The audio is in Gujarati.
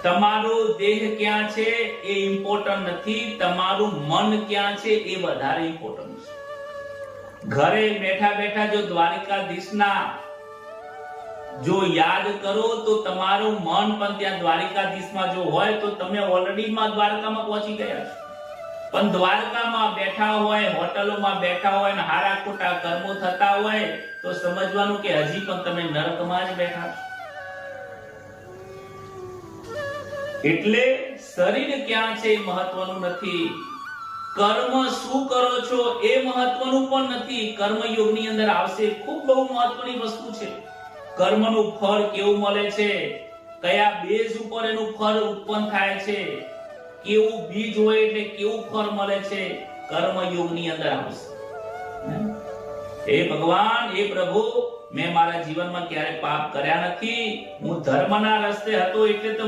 તમારો દેહ ક્યાં છે એ ઇમ્પોર્ટન્ટ નથી, તમારું મન ક્યાં છે એ વધારે ઇમ્પોર્ટન્ટ છે. ઘરે બેઠા બેઠા જો દ્વારિકાધીશના જો યાદ કરો તો તમારું મન પણ ત્યાં દ્વારિકાધીશમાં જો હોય તો તમે ઓલરેડી દ્વારકામાં પહોંચી ગયા છો. પણ દ્વારકામાં બેઠા હોય, હોટલોમાં બેઠા હોય ને હારા ખોટા કર્મો થતા હોય તો સમજવાનું કે હજી પણ તમે નરકમાં જ બેઠા છો. એટલે શરીર ક્યાં છે એ મહત્વનું નથી, કર્મ શું કરો છો એ મહત્વનું પણ નથી. કર્મ યોગની અંદર આવશે, ખૂબ બહુ મહત્વની વસ્તુ છે. કર્મનું ફળ કેવું મળે છે, કયા બેઝ ઉપર એનું ફળ ઉત્પન્ન થાય છે, કેવું બીજ હોય એટલે કેવું ફળ મળે છે, કર્મ યોગની અંદર આવશે. હે ભગવાન, હે પ્રભુ, મેં મારા જીવનમાં ક્યારે પાપ કર્યા નથી, હું ધર્મના રસ્તે હતો એટલે તો